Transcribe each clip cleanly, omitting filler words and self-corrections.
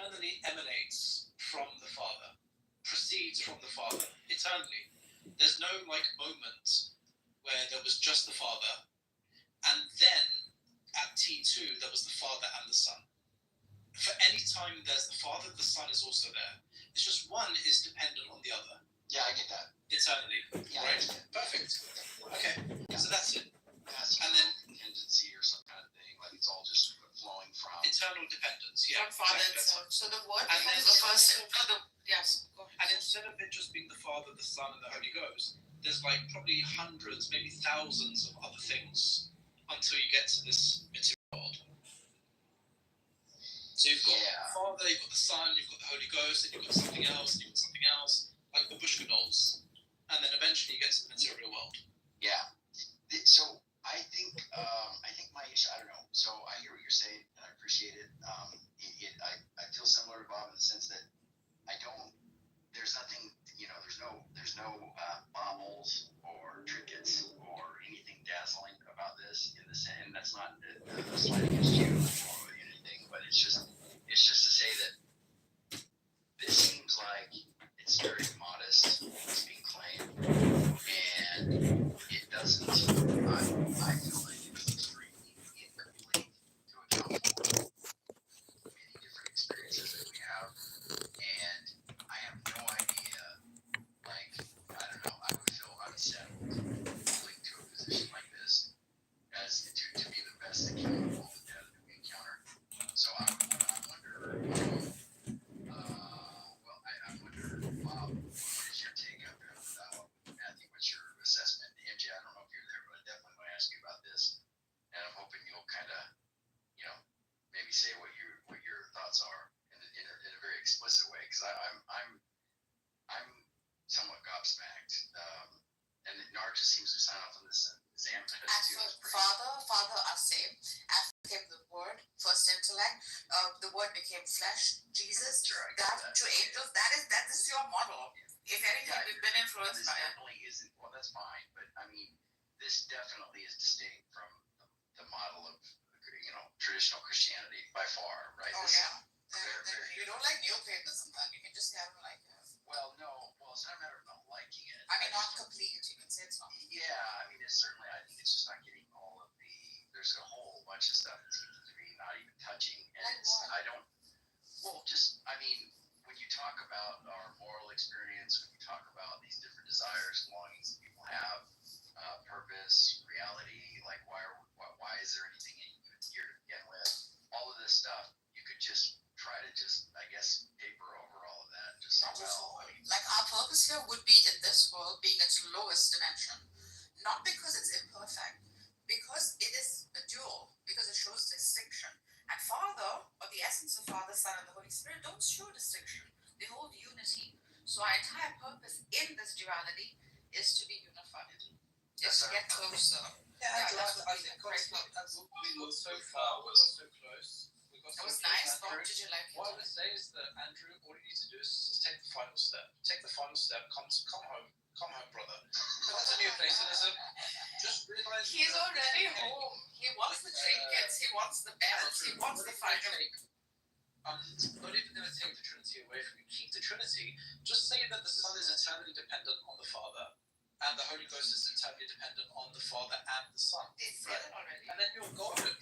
eternally emanates from the Father, proceeds from the Father, eternally. There's no moment where there was just the Father, and then at T2 there was the Father and the Son. For any time there's the Father, the Son is also there. It's just one is dependent on the other. Yeah, I get that. Eternally. Yeah, right? Perfect. Okay. Yeah. So that's it. And then dependency or some kind of thing, like it's all just flowing from eternal dependence. Yeah. From Father and Son. So the word becomes the first. Yes. Go ahead. And instead of it just being the Father, the Son, and the Holy Ghost, there's like probably hundreds, maybe thousands of other things until you get to this material world. So you've got the Father, you've got the Son, you've got the Holy Ghost, and you've got something else, and you've got something else, like the Bushka-Dolls. And then eventually you get to the material world. Yeah. So I think my issue, I don't know. So I hear what you're saying, and I appreciate it. I feel similar to Bob in the sense that there's nothing, there's no baubles or trinkets or anything dazzling about this in the sense, and that's not a slight against you or anything, but it's just to say that this seems like it's very modest, it's being claimed, and it doesn't, I feel like it's extremely incomplete to account for many different experiences that we have, and I have no idea, like, I don't know, I would feel unsettled going to a position like this as to be the best that can involve the data that we encounter. So I wonder, I wonder, Bob, what is your take on Matthew? What's your assessment? MJ, I don't know if you're there, but I definitely want to ask you about this, and I'm hoping you'll kind of, maybe say what your thoughts are in a very explicit way, because I'm somewhat gobsmacked, and Nar just seems to sign off on this exam. Father are same. After came the Word, first intellect. The Word became flesh. Jesus. Sure, that to angels. That is your model. If anything, we've been influenced by it. Definitely isn't. Well, that's fine, but I mean, this definitely is distinct from the model of traditional Christianity by far, right? Oh, yeah. You don't like neo-paganism, then you can just have like. Well, no. Well, it's not a matter of not liking it. I mean, not complete. You can say it's not. Yeah, I mean, it's certainly. I think it's just not getting all of the. There's a whole bunch of stuff that seems to be not even touching, and like it's. What? I don't. Well, just. I mean, when you talk about our moral experience, when you talk about these different desires, longings that people have, purpose, reality, like why is there anything here to begin with? All of this stuff, you could just try to I guess, paper over all of that. Just not at all. Like our purpose here would be in this world being its lowest dimension, not because it's imperfect, because it is a dual, because it shows distinction. And Father, or the essence of Father, Son, and the Holy Spirit, don't show distinction. They hold unity. So our entire purpose in this duality is to be unified, is to get closer. I think we got so far, we got so close. It was nice, but did you like it? What I would say is that, Andrew, all you need to do is just take the final step. Take the final step. Come home. Come home, brother. That's a new Platonism. Just realize he's already home. He wants the trinkets. He wants the bells. He wants the fire. Not even going to take the Trinity away from you. Keep the Trinity. Just say that the Son is eternally dependent on the Father, and the Holy Ghost is eternally dependent on the Father and the Son. They said it already. And then you're golden.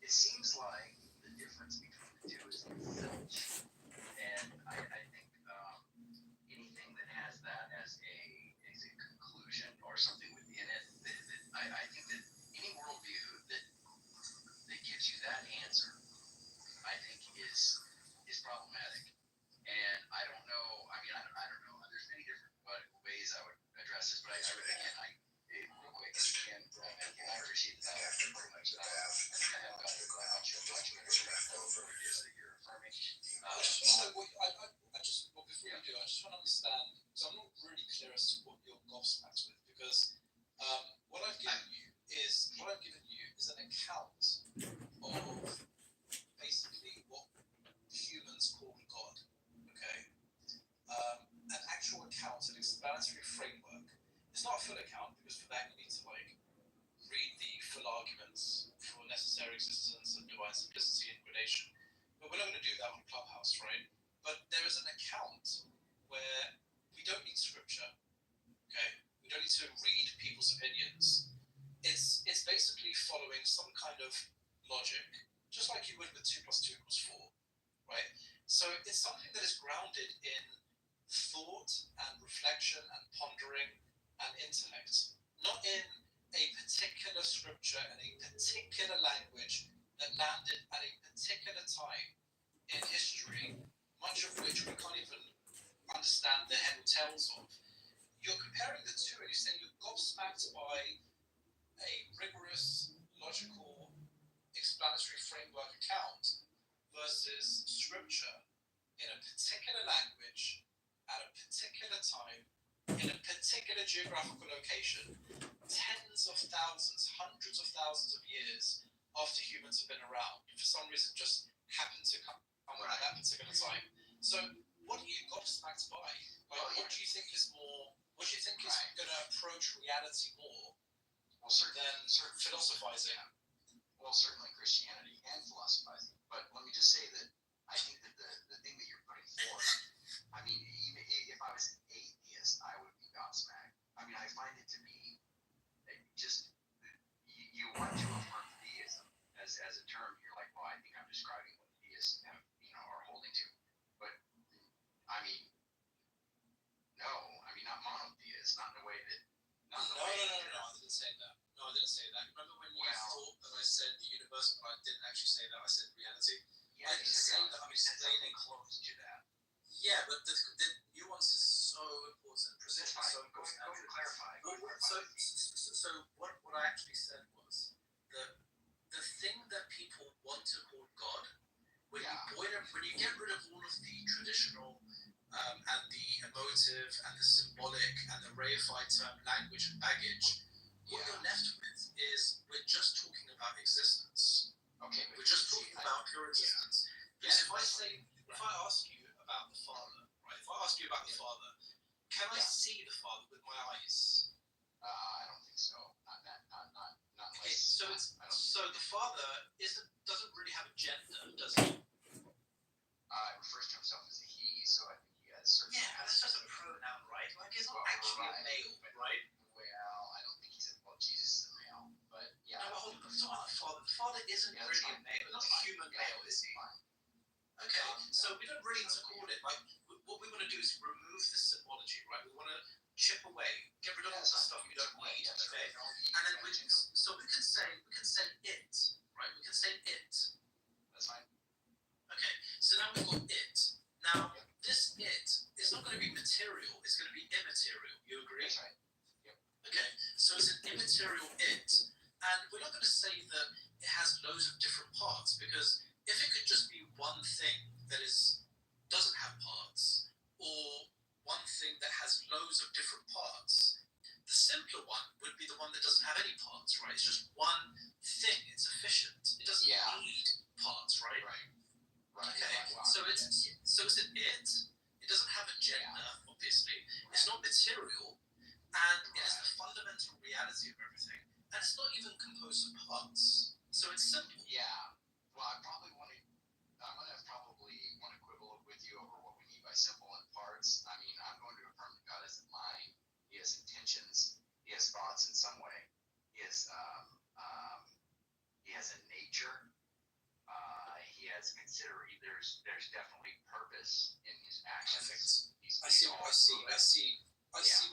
It seems like the difference between the two is zilch, and I think anything that has that as a conclusion or something within it, I think that any worldview that gives you that answer, I think is problematic. And framework. It's not a full account because for that you need to read the full arguments for necessary existence and divine simplicity and gradation. But we're not going to do that on Clubhouse, right? But there is an account where we don't need scripture, okay? We don't need to read people's opinions. It's basically following some kind of logic, just like you would with 2 + 2 = 4, right? So it's something that is grounded in thought and reflection and pondering and intellect, not in a particular scripture and a particular language that landed at a particular time in history, much of which we can't even understand the head or tails of. You're comparing the two and you're saying you're gobsmacked by a rigorous, logical, explanatory framework account versus scripture in a particular language at a particular time in a particular geographical location, tens of thousands, hundreds of thousands of years after humans have been around. For some reason, just happened to come at that particular time. So, what are you gobsmacked by? What do you think is more? What do you think is going to approach reality more than philosophizing? Well, certainly Christianity and philosophizing. But let me just say that I think that the thing that you're putting forth, I mean, even if I was an atheist, I would be gobsmacked. I mean, I find it to be just, you want to affirm theism as a term. You're like, well, I think I'm describing what theists have, are holding to. But, I mean, no, I mean, not monotheist, not in the way that. No, I didn't say that. No, I didn't say that. Remember when you thought that I said the universe, but I didn't actually say that. I said reality. Yeah, I didn't say that. I'm explaining close to that. Yeah, but the nuance is so important. Precision is so important. Go clarify. So what I actually said was that the thing that people want to call God, when you get rid of all of the traditional and the emotive and the symbolic and the reified term language and baggage, what you're left with is we're just talking about existence. Okay, we're just talking about pure existence. Because if I ask you about the Father, right? If I ask you about the Father, can I see the Father with my eyes? I don't think so. Not okay, unless. So the Father doesn't really have a gender, does he? It refers to himself as a he, so I think he has certain. Yeah, and that's just a pronoun, right? Like he's not actually a male, right? Well, I don't think he's Jesus is a male, but yeah. No, hold on. It's not the Father. The Father isn't really a male, not a human male, is he? Okay, so we don't really need to call it what we want to do is remove the symbology, right? We want to chip away, get rid of all the stuff we don't need, okay? And then we can say it, right? We can say it. That's fine. Okay, so now we've got it. Now this it is not going to be material; it's going to be immaterial. You agree? That's right. Yep. Okay, so it's an immaterial it, and we're not going to say that it has loads of different parts because if it could just be one thing that doesn't have parts, or one thing that has loads of different parts, the simpler one would be the one that doesn't have any parts, right? It's just one thing. It's efficient. It doesn't need parts, right? Right. Okay. So it's an it. It doesn't have a gender, obviously. It's not material, and it is the fundamental reality of everything. And it's not even composed of parts. So it's simple. Yeah. Well, I'm going to probably want to quibble with you over what we mean by simple and parts. I mean, I'm going to affirm that God has a mind. He has intentions. He has thoughts in some way. He has a nature. He has there's definitely purpose in his actions. I see what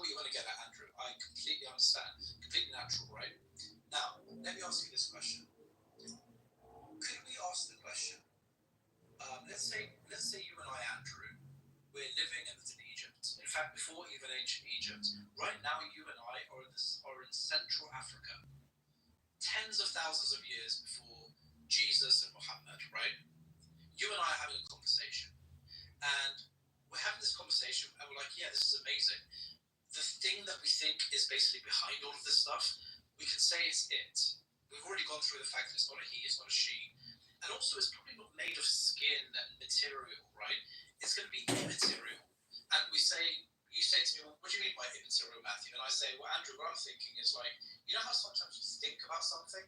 you want to get at, Andrew. I completely understand. Completely natural, right? Now, let me ask you this question. Could we ask the question? Let's say you and I, Andrew, we're living in Egypt. In fact, before even ancient Egypt, right now you and I are in Central Africa, tens of thousands of years before Jesus and Muhammad, right? You and I are having a conversation, and we're having this conversation, and we're like, yeah, this is amazing. The thing that we think is basically behind all of this stuff, we can say it's it. We've already gone through the fact that it's not a he, it's not a she. And also, it's probably not made of skin and material, right? It's going to be immaterial. And we say, you say to me, well, what do you mean by immaterial, Matthew? And I say, well, Andrew, what I'm thinking is like, you know how sometimes you think about something?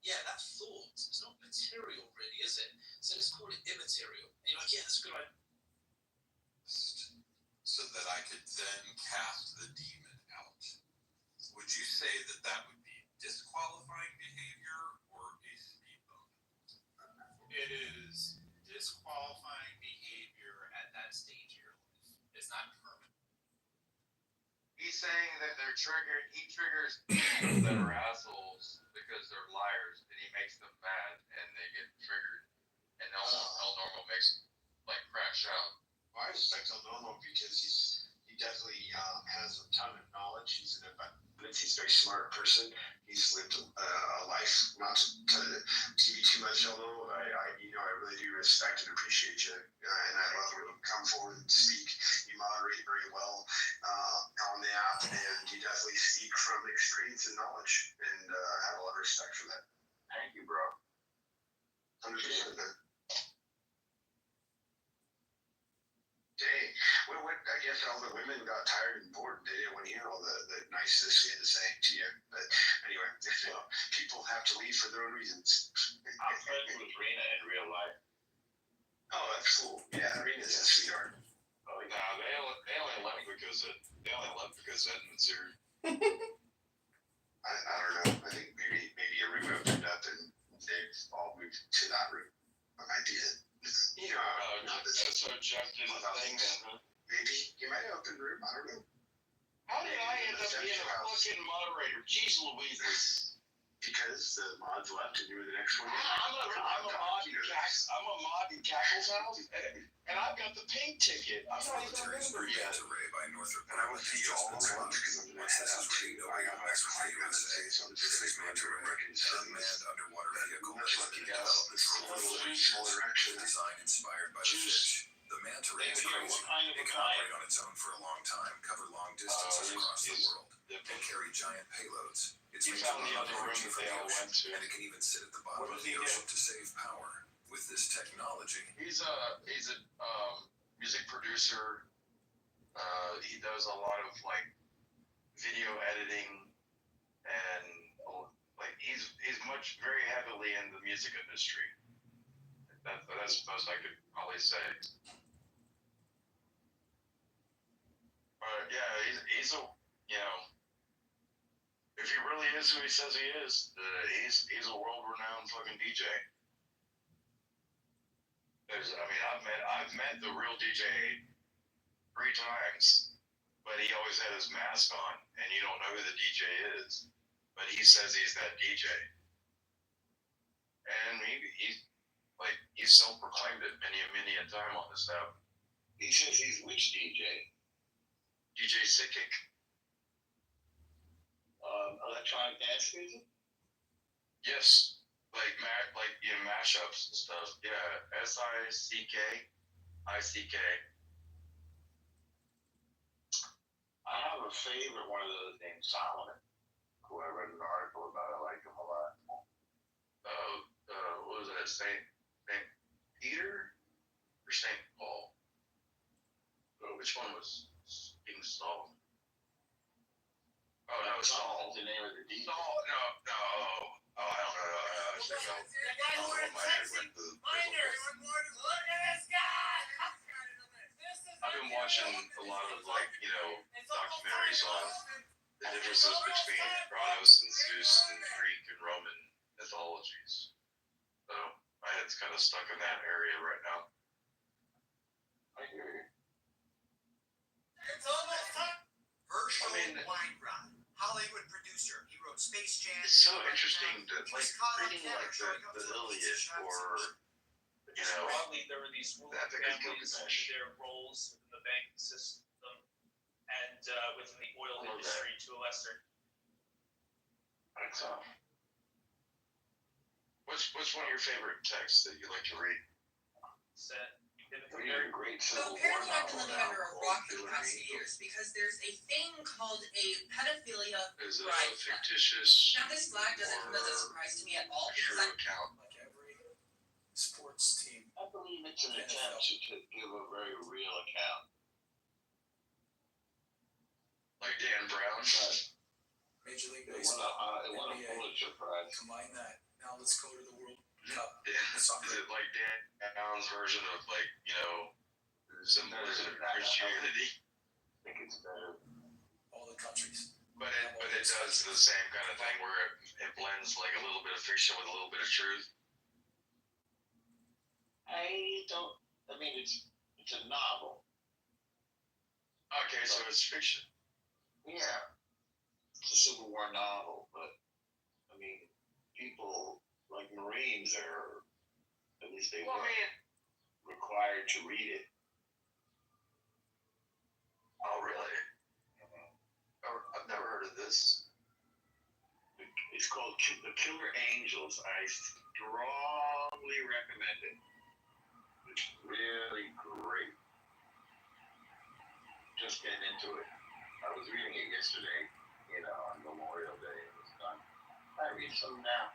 Yeah, that thought is not material, really, is it? So let's call it immaterial. And you're like, yeah, that's a good idea. So that I could then cast the demon out. Would you say that that would be disqualifying behavior or a speed bump? It is disqualifying behavior at that stage of your life. It's not permanent. He's saying that they're triggered. He triggers people that are assholes because they're liars, and he makes them mad, and they get triggered. And El Normo makes like crash out. I respect El Normo because he definitely has a ton of knowledge. He's an abundance. He's a very smart person. He's lived a life. Not to give you too much, El Normo. I really do respect and appreciate you, and I love when you come forward and speak. You moderate very well on the app, and you definitely speak from experience and knowledge, and I have a lot of respect for that. Thank you, bro. 100%, man. Dang. What, I guess all the women got tired and bored. They didn't want to hear all the niceness we had to say to you. But anyway, people have to leave for their own reasons. I'm friends with Rena in real life. Oh, that's cool. Yeah, Rena's a sweetheart. Oh, no, they only left because Edmund's here. I don't know. I think maybe a room opened up and they've all moved to that room. That might be it. So Jeff did a thing then, huh? Maybe he might have opened a room. I don't know. How did I end up being a fucking moderator? Jeez Louise. Because the mods left and you were the next one. I'm a mod in Cackle's house, and I've got the pink ticket. I'm not even a member yet. By Northrop, And I went to all the ones because I'm going to head out to. I got back from my USA, so I'm just going to American cities. unmanned underwater vehicle Much like you guys. development A little bit small interaction. design inspired by the fish. The manta ray is crazy. It can operate on its own for a long time, cover long distances across the world, and carry giant payloads. It's You made found to the run other room energy that from they the all ocean, went to. and it can even sit at the bottom What of does he the do? ocean to save power. With this technology, He's a music producer. He does a lot of like video editing, and like he's very heavily in the music industry. That's the most I could probably say. But yeah, he's a if he really is who he says he is, he's a world-renowned fucking DJ. I've met the real DJ 3 times, but he always had his mask on, and you don't know who the DJ is, but he says he's that DJ, and he's self-proclaimed it many a time on this album. He says he's which DJ? DJ Sickick. Electronic dance music? Yes, like mashups and stuff. Yeah, SICK. I have a favorite one of those named Solomon, who I read an article about. I like him a lot. What was that? Saint Peter or Saint Paul? Which one was King Saul? Oh no, Saul. That's the name of the DJ. No. Oh, I don't know. I've been watching a lot of documentaries on the differences between Kronos and Zeus and Greek and Roman mythologies. So my head's kind of stuck in that area right now. I hear you. It's almost time. Herschel Weinrod, Hollywood producer. He wrote Space Jam. It's so interesting to reading the Iliad or broadly, there were these ruling Epic families Gilgamesh. and their roles within the banking system and within the oil I love industry to a lesser. What's one of your favorite texts that you like to read? extent. You're a great So Civil War apparently I've been novel living now under a called rock for the Killer past Angel. few years because there's a thing called a pedophilia Is it Right. a fictitious Now this flag doesn't come as a surprise to me at all true because account? Like every sports team. I believe it's an attempt to give a very real account. like Dan Brown. Major League What Baseball, a NBA. Pulitzer Prize. Combine that. Now let's go to the World Cup. Is it like Dan Brown's version of like, you know, symbolism of Christianity? I think it's better. All the countries. But it does the same kind of thing where it blends like a little bit of fiction with a little bit of truth. I mean, it's a novel. Okay, so it's fiction. Yeah. It's a Civil War novel, but I mean, people like Marines are, at least they were required to read it. Oh, really? I've never heard of this. It's called The Killer Angels. I strongly recommend it. It's really great. Just getting into it. I was reading it yesterday, on Memorial Day. It was done. I read some now.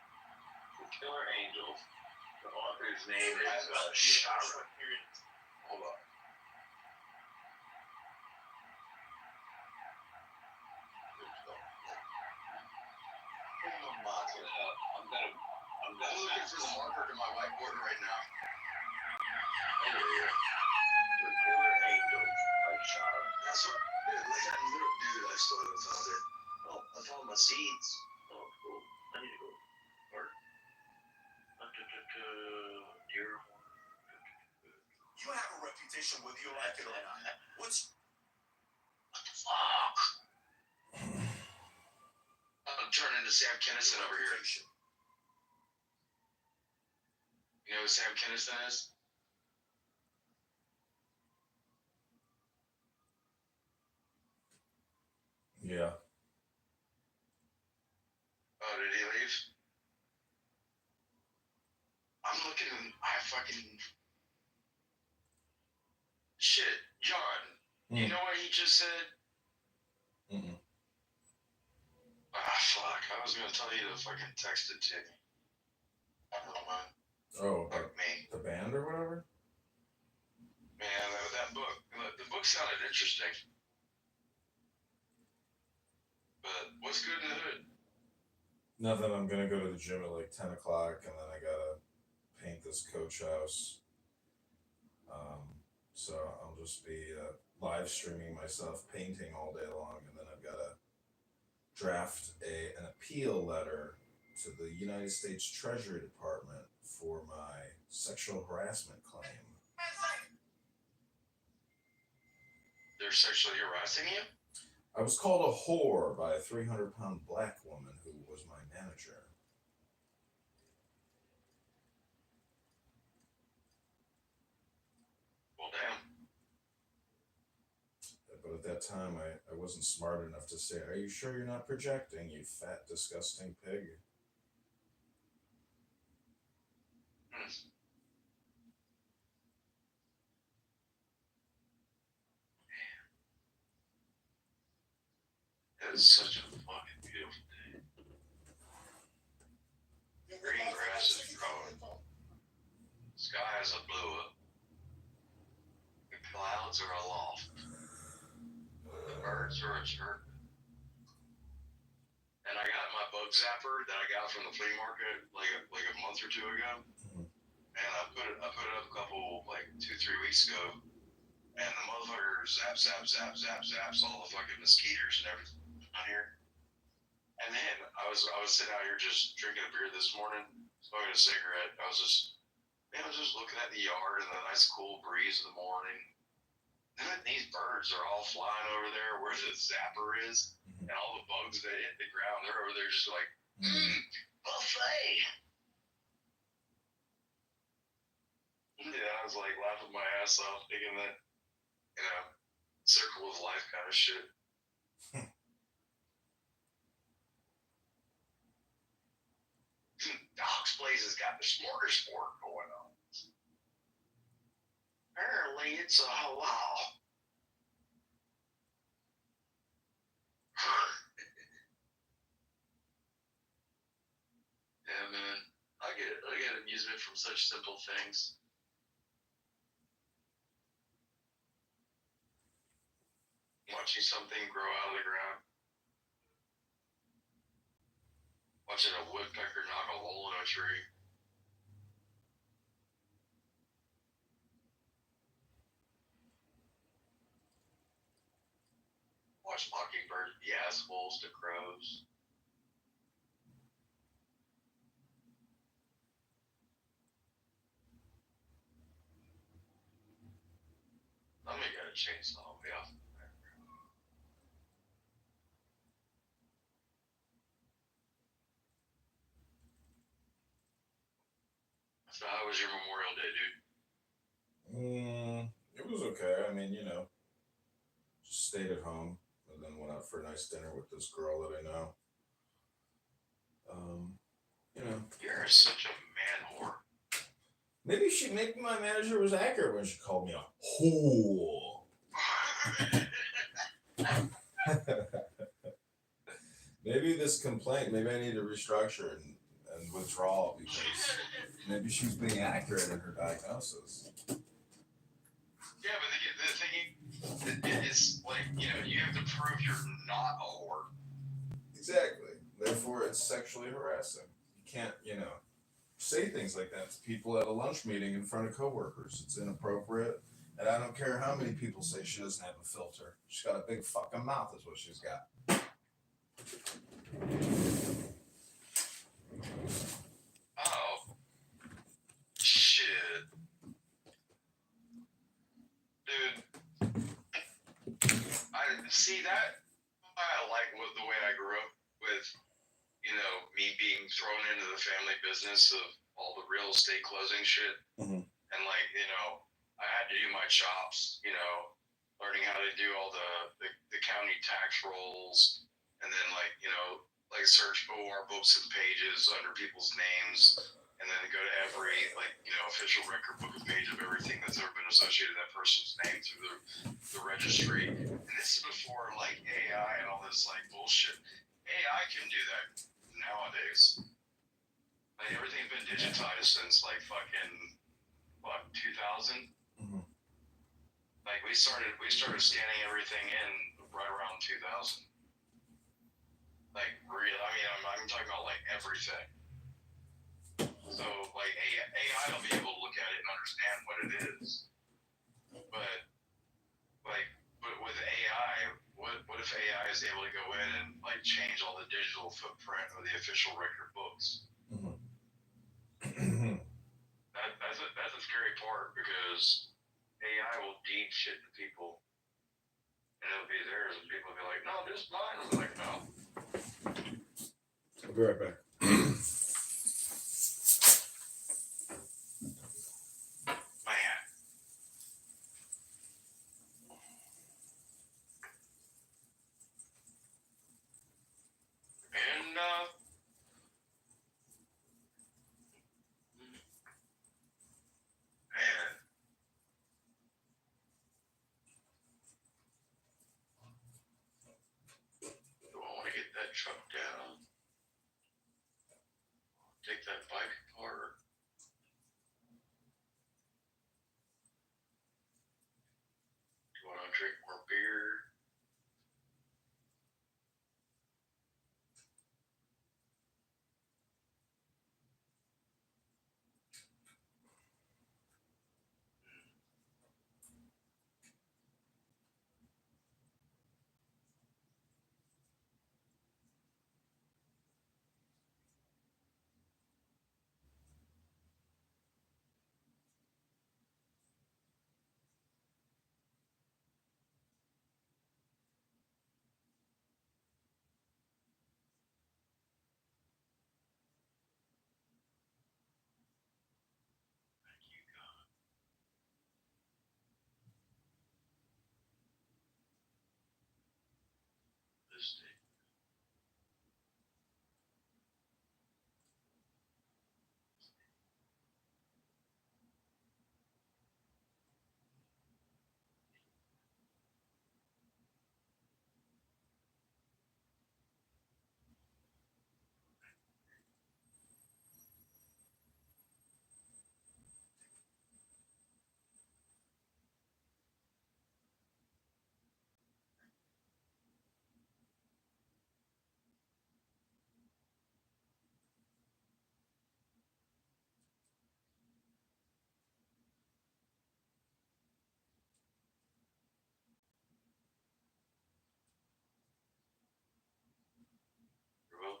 The Killer Angels. The author's name is Shara. Hold on. I'm looking for the marker to my whiteboard right now. The Killer Angels by Shara. That's what. Like that little dude, I still haven't found it. Oh, I found my seeds. Oh, cool. I need to go. Work. Deerhorn. You have a reputation whether you like it or not. What the fuck? I'm turning into Sam Kinison over here. You know who Sam Kinison is? Yeah. Oh, did he leave? I'm looking. Shit, John. You know what he just said? Mm-mm. Fuck. I was gonna tell you to fucking text it to me. Never mind. Oh, Fuck me. the band or whatever? Man, that book. The book sounded interesting. But what's good in the hood? Nothing. I'm gonna go to the gym at like 10 o'clock, and then I gotta paint this coach house. So I'll just be live streaming myself painting all day long, and then I've got to draft an appeal letter to the United States Treasury Department for my sexual harassment claim. They're sexually harassing you? I was called a whore by a 300-pound black woman who was my manager. Well, damn. But at that time, I wasn't smart enough to say, "Are you sure you're not projecting, you fat, disgusting pig?" It is such a fucking beautiful day. Green grass is growing. Skies are blue. The clouds are aloft. The birds are chirping. And I got my bug zapper that I got from the flea market like a month or two ago. And I put it up a couple, 2-3 weeks ago. And the motherfucker zaps all the fucking mosquitoes and everything on here. And then I was sitting out here just drinking a beer this morning, smoking a cigarette. I was just looking at the yard and the nice cool breeze of the morning. And these birds are all flying over there where the zapper is, and all the bugs that hit the ground, they're over there just like, buffet. Yeah, I was like laughing my ass off, thinking that, circle of life kind of shit. Doc's Place has got the smorgasbord going on. Apparently, it's a halal. Yeah, man. I get amusement from such simple things. Watching something grow out of the ground. tree. Watch mockingbirds be assholes to crows. Somebody got a chainsaw way off. So how was your Memorial Day, dude? It was okay. I mean, just stayed at home and then went out for a nice dinner with this girl that I know. You're such a man whore. Maybe my manager was accurate when she called me a whore. Maybe this complaint, maybe I need to restructure and withdraw because maybe she's being accurate in her diagnosis. Yeah, but the thing is, like, you have to prove you're not a whore. Exactly. Therefore, it's sexually harassing. You can't, say things like that to people at a lunch meeting in front of coworkers. It's inappropriate. And I don't care how many people say she doesn't have a filter. She's got a big fucking mouth is what she's got. Oh. Shit. Dude. I see that. I like the way I grew up with, me being thrown into the family business of all the real estate closing shit. Mm-hmm. And I had to do my chops, learning how to do all the county tax rolls, and then search OR books and pages under people's names, and then go to every official record book and page of everything that's ever been associated with that person's name through the registry. And this is before AI and all this bullshit. AI can do that nowadays. Everything's been digitized since fucking 2000. Mm-hmm. We started scanning everything in right around 2000. I'm talking about everything. So AI will be able to look at it and understand what it is. But with AI, what if AI is able to go in and change all the digital footprint of the official record books? Mm-hmm. That's a scary part because AI will deed shit to people, and it'll be theirs, and people will be like, "No, this is mine." I'm like, "No." I'll be right back. Man. And man. Do I want to get that truck down?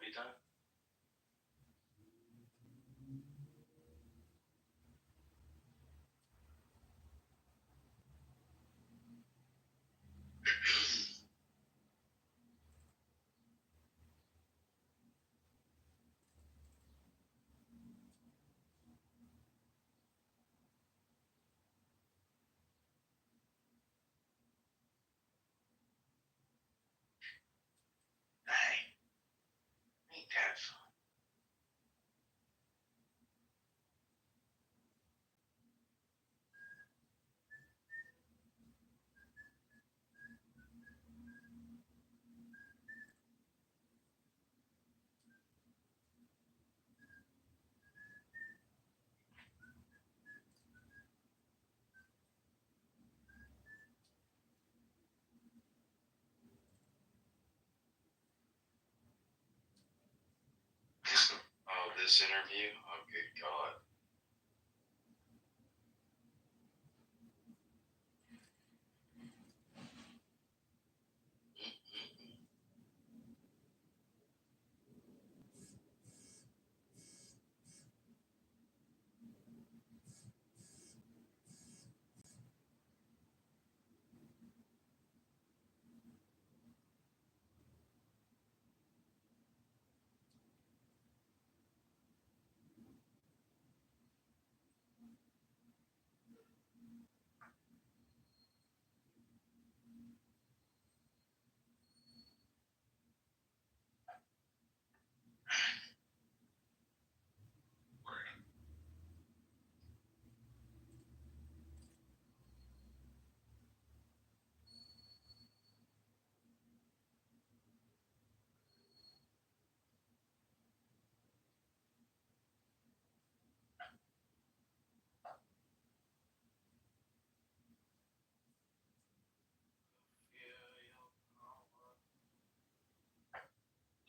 be done. Hey, ain't that fun? Oh, this interview? Oh, good God.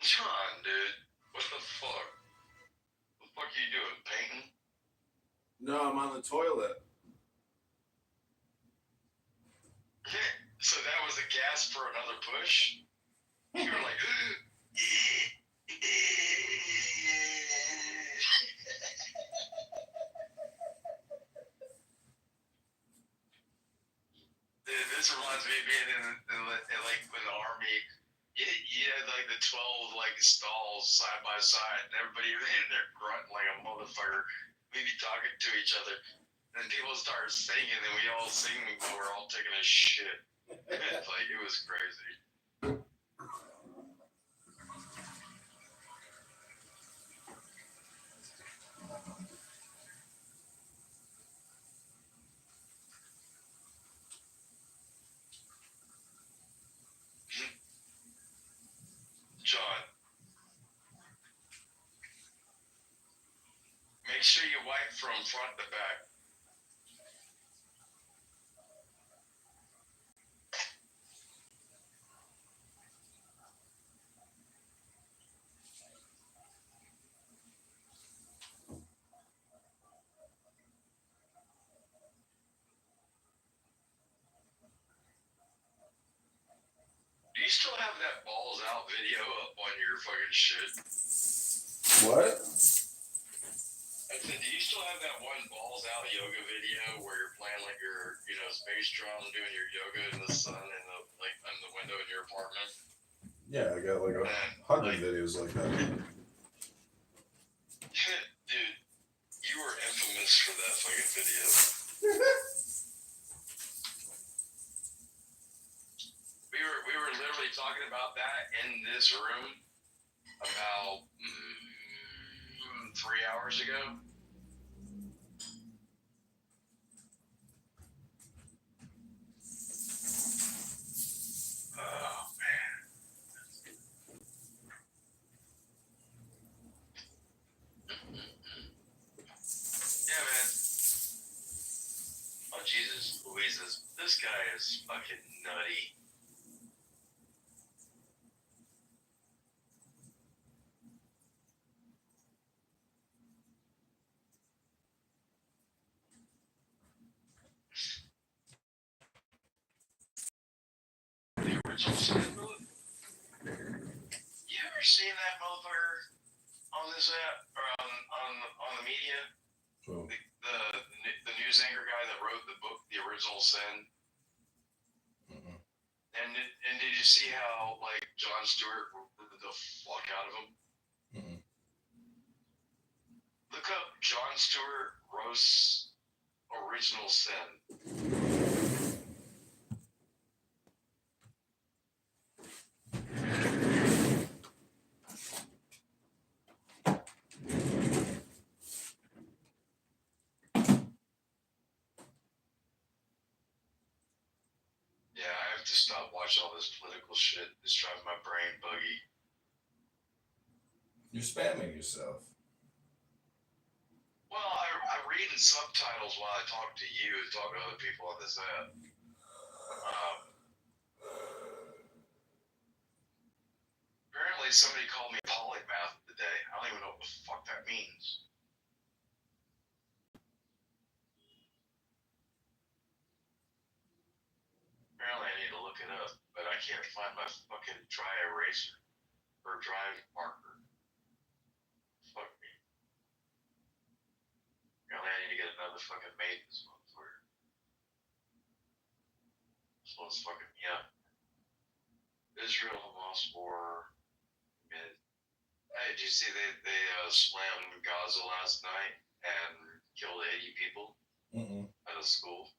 John, dude, what the fuck? What the fuck are you doing? Painting? No, I'm on the toilet. So that was a gasp for another push? You were like, dude, this reminds me of being in like in the army. You had like the 12 like stalls side by side, and everybody in there grunting like a motherfucker. We'd be talking to each other, and people start singing, and we all sing while we're all taking a shit. It's like it was crazy. John, make sure you wipe from front to back. Do you still have that balls out video up on your fucking shit? What? I said, do you still have that one balls out yoga video where you're playing like your, space drum, doing your yoga in the sun and on the window in your apartment? Yeah, I got like 100 videos like that. Dude, you were infamous for that fucking video. We were literally talking about that in this room about 3 hours ago. Oh man. Yeah, man. Oh Jesus Louises, this guy is fucking nutty. The original Sandberg? Yeah, you seen that motherfucker on this app or on the media? Who? The news anchor guy that wrote the book, The Original Sin. Mm-mm. And did you see how like Jon Stewart roasted the fuck out of him? Mm-mm. Look up Jon Stewart roasts Original Sin. Yeah, I have to stop watching all this political shit. It's driving my brain buggy. You're spamming yourself. Well, I read in subtitles while I talk to you and talk to other people on this app. Apparently somebody called me polymath today. I don't even know what the fuck that means. Apparently I need to look it up, but I can't find my fucking dry eraser or dry marker. Fuck me. Apparently I need to get another fucking mate this motherfucker. This one's fucking me up. Israel Hamas war. Hey, did you see they slammed Gaza last night and killed 80 people at a school?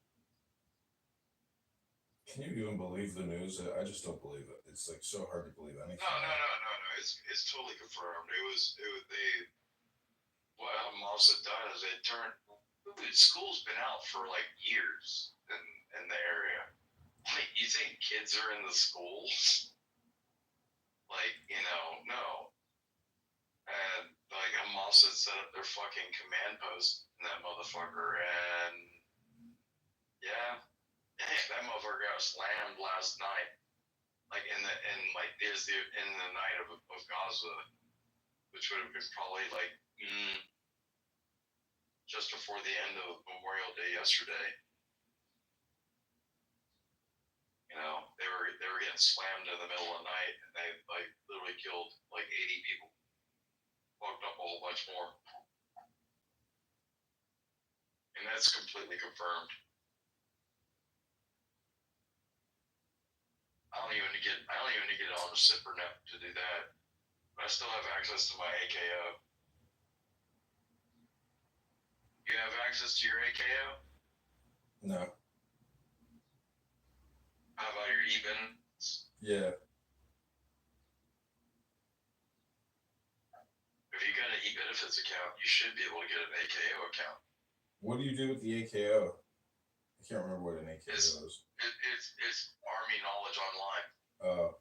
Can you even believe the news? I just don't believe it. It's like so hard to believe anything. No. It's totally confirmed. What Hamas had done is they turned. School's been out for like years in the area. Like, you think kids are in the schools? Like, no. And like Hamas had set up their fucking command post in that motherfucker, and yeah, that motherfucker got slammed last night. Like in the night of Gaza, which would have been probably like just before the end of Memorial Day yesterday. They were getting slammed in the middle of the night, and they like literally killed like 80 people, fucked up a whole bunch more, and that's completely confirmed. I don't even get on the SIPRnet to do that. But I still have access to my AKO. You have access to your AKO? No. How about your eBenefits? Yeah. If you got an eBenefits account, you should be able to get an AKO account. What do you do with the AKO? I can't remember what an AKO is. It's Army Knowledge Online. Oh.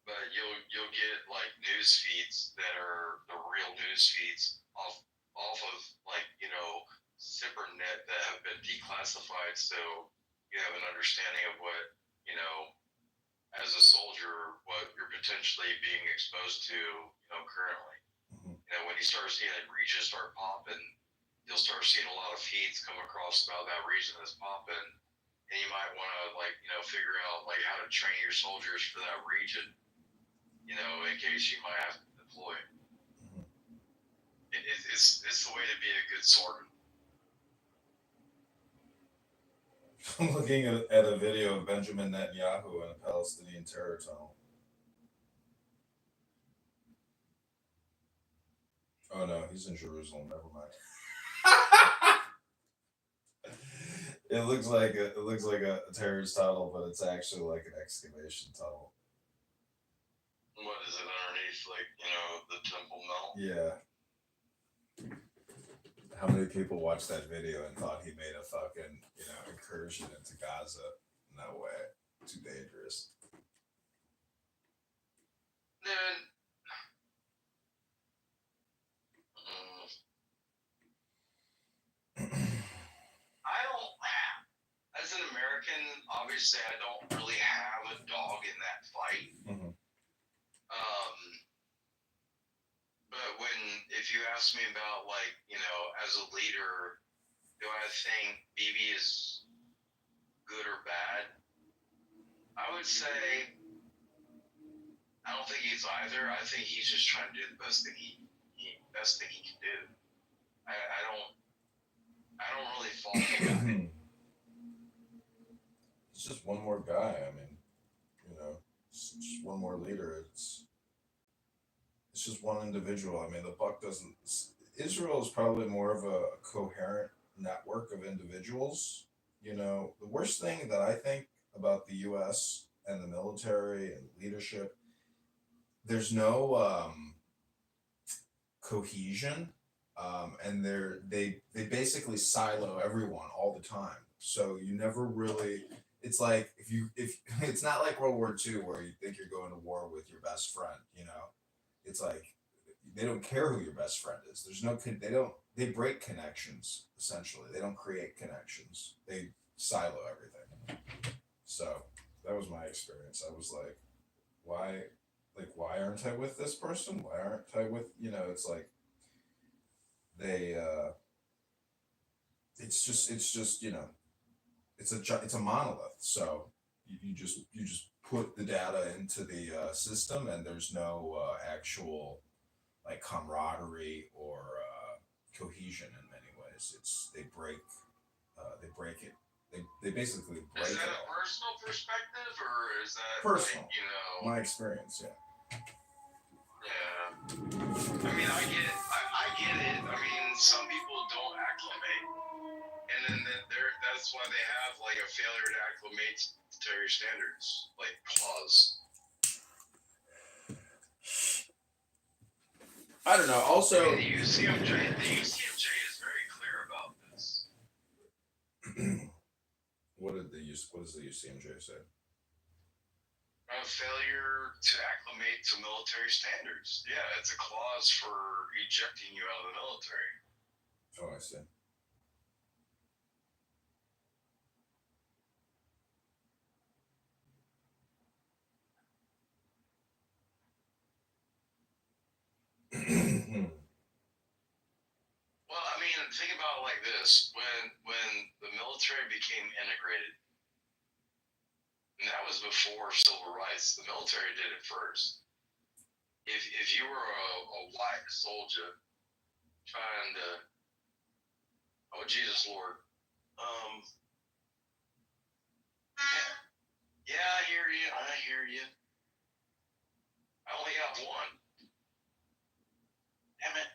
But you'll get like news feeds that are the real news feeds off of like SIPRnet that have been declassified, so you have an understanding of what as a soldier what you're potentially being exposed to currently. When you start seeing a region start popping, you'll start seeing a lot of feeds come across about that region that's popping, and you might want to figure out like how to train your soldiers for that region. In case you might have to deploy. It's the way to be a good swordman. I'm looking at a video of Benjamin Netanyahu in a Palestinian terror tunnel. Oh no, he's in Jerusalem. Never mind. It looks like a terrorist tunnel, but it's actually like an excavation tunnel. What is it underneath, the Temple Mount? Yeah. How many people watched that video and thought he made a fucking, incursion into Gaza? No way. Too dangerous. Dude. I don't. As an American, obviously, I don't really have a dog in that fight. But if you ask me about as a leader, do I think BB is good or bad? I would say I don't think he's either. I think he's just trying to do the best thing he can do. I don't really fault the guy. It's just one more guy. I mean, you know, it's just one more leader. It's just one individual. I mean, the buck doesn't. Israel is probably more of a coherent network of individuals. You know, the worst thing that I think about the U.S. and the military and leadership, there's no cohesion, and they basically silo everyone all the time. So you never really. It's like if it's not like World War II where you think you're going to war with your best friend. You know, it's like they don't care who your best friend is. There's no they don't they break connections essentially. They don't create connections. They silo everything. So that was my experience. I was why aren't I with this person? Why aren't I with it's like they it's just it's a monolith. So you just put the data into the system, and there's no actual like camaraderie or cohesion in many ways. It's they break it. They basically break Is that it a all. personal perspective, or is that Personal. like, My experience, yeah. Yeah. I mean, I get it. I mean, some people don't acclimate, and then that's why they have like a failure to acclimate to your standards, like clause. I don't know. Also, I mean, the UCMJ is very clear about this. what does the UCMJ say? A failure to acclimate to military standards. Yeah, it's a clause for ejecting you out of the military. Oh, I see. Well, I mean, think about it like this: when the military became integrated, and that was before civil rights. The military did it first. If you were a white soldier trying to, oh Jesus Lord, yeah, I hear you. I only got one. Damn it.